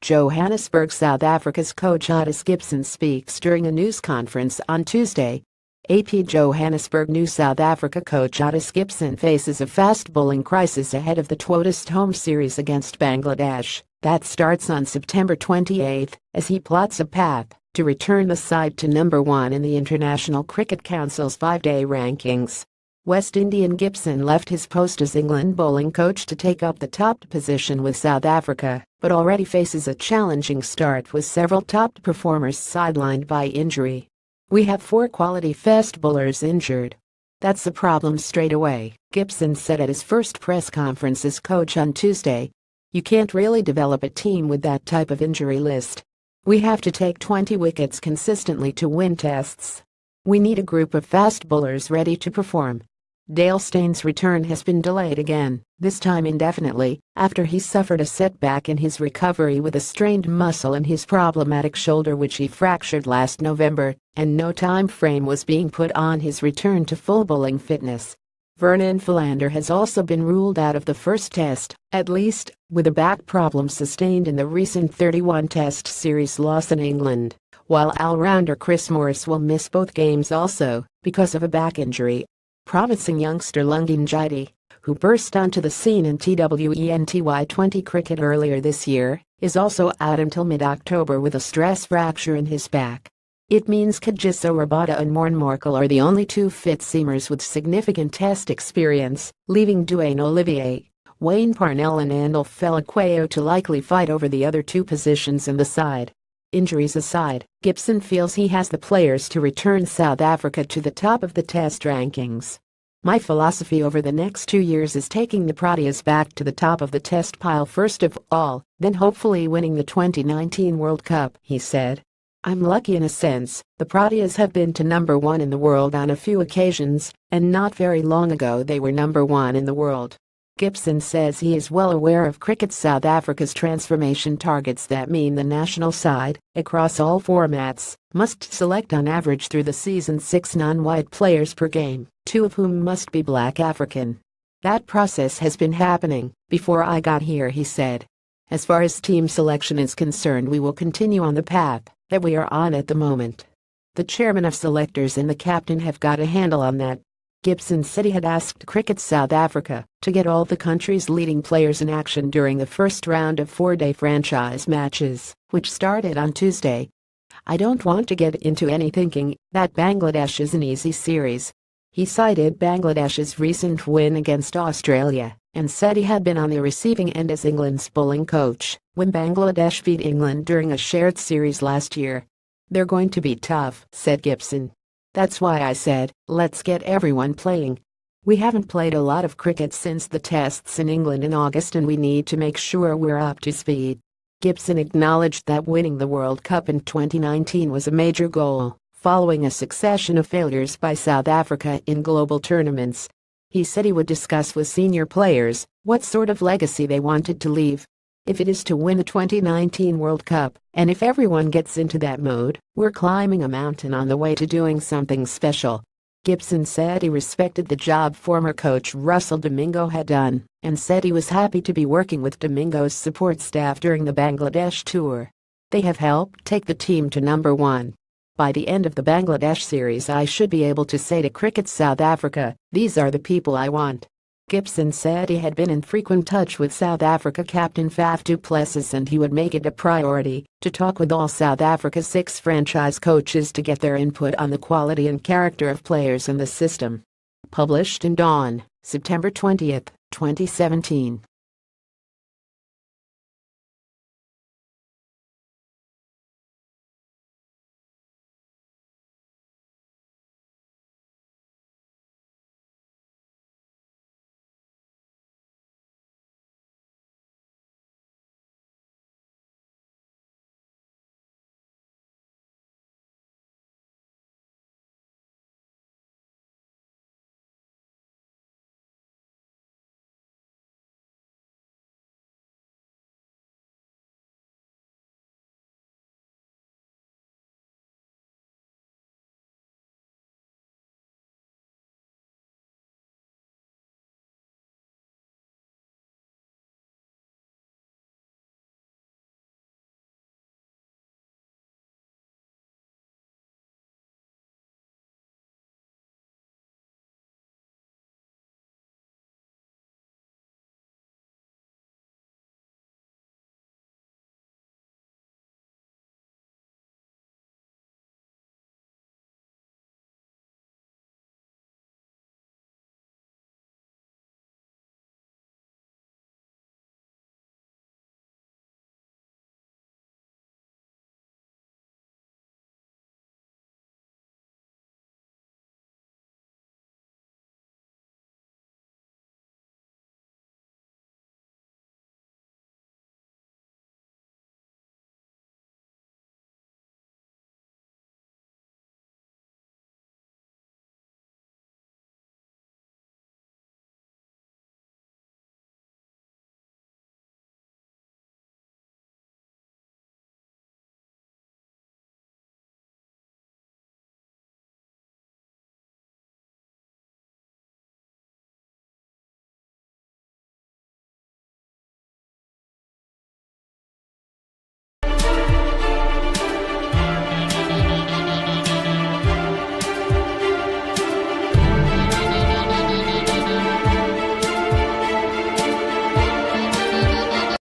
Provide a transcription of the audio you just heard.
Johannesburg, South Africa's coach Ottis Gibson speaks during a news conference on Tuesday. AP Johannesburg New South Africa coach Ottis Gibson faces a fast bowling crisis ahead of the Ottis home series against Bangladesh that starts on September 28 as he plots a path to return the side to number 1 in the International Cricket Council's 5-day rankings. West Indian Gibson left his post as England bowling coach to take up the top position with South Africa, but already faces a challenging start with several top performers sidelined by injury. "We have 4 quality fast bowlers injured. That's a problem straight away," Gibson said at his first press conference as coach on Tuesday. "You can't really develop a team with that type of injury list. We have to take 20 wickets consistently to win tests. We need a group of fast bowlers ready to perform." Dale Stein's return has been delayed again, this time indefinitely, after he suffered a setback in his recovery with a strained muscle in his problematic shoulder which he fractured last November, and no time frame was being put on his return to full bowling fitness. Vernon Philander has also been ruled out of the first test, at least, with a back problem sustained in the recent 31-test series loss in England, while all-rounder Chris Morris will miss both games also, because of a back injury. Promising youngster Lungi Njidi, who burst onto the scene in T20 cricket earlier this year, is also out until mid-October with a stress fracture in his back. It means Kagiso Rabada and Morne Morkel are the only 2 fit seamers with significant test experience, leaving Duane Olivier, Wayne Parnell and Andal Felaqueo to likely fight over the other 2 positions in the side. Injuries aside, Gibson feels he has the players to return South Africa to the top of the test rankings. "My philosophy over the next 2 years is taking the Proteas back to the top of the test pile first of all, then hopefully winning the 2019 World Cup," he said. "I'm lucky in a sense. The Proteas have been to number 1 in the world on a few occasions, and not very long ago they were number 1 in the world." Gibson says he is well aware of Cricket South Africa's transformation targets that mean the national side, across all formats, must select on average through the season 6 non-white players per game, 2 of whom must be Black African. "That process has been happening before I got here," he said. "As far as team selection is concerned, we will continue on the path that we are on at the moment. The chairman of selectors and the captain have got a handle on that." Gibson said he had asked Cricket South Africa to get all the country's leading players in action during the first round of 4-day franchise matches, which started on Tuesday. "I don't want to get into any thinking that Bangladesh is an easy series." He cited Bangladesh's recent win against Australia and said he had been on the receiving end as England's bowling coach when Bangladesh beat England during a shared series last year. "They're going to be tough," said Gibson. "That's why I said, let's get everyone playing. We haven't played a lot of cricket since the tests in England in August and we need to make sure we're up to speed." Gibson acknowledged that winning the World Cup in 2019 was a major goal, following a succession of failures by South Africa in global tournaments. He said he would discuss with senior players what sort of legacy they wanted to leave. "If it is to win the 2019 World Cup, and if everyone gets into that mode, we're climbing a mountain on the way to doing something special." Gibson said he respected the job former coach Russell Domingo had done, and said he was happy to be working with Domingo's support staff during the Bangladesh tour. "They have helped take the team to number 1. By the end of the Bangladesh series I should be able to say to Cricket South Africa, these are the people I want." Gibson said he had been in frequent touch with South Africa captain Faf du Plessis and he would make it a priority to talk with all South Africa's 6 franchise coaches to get their input on the quality and character of players in the system. Published in Dawn, September 20, 2017.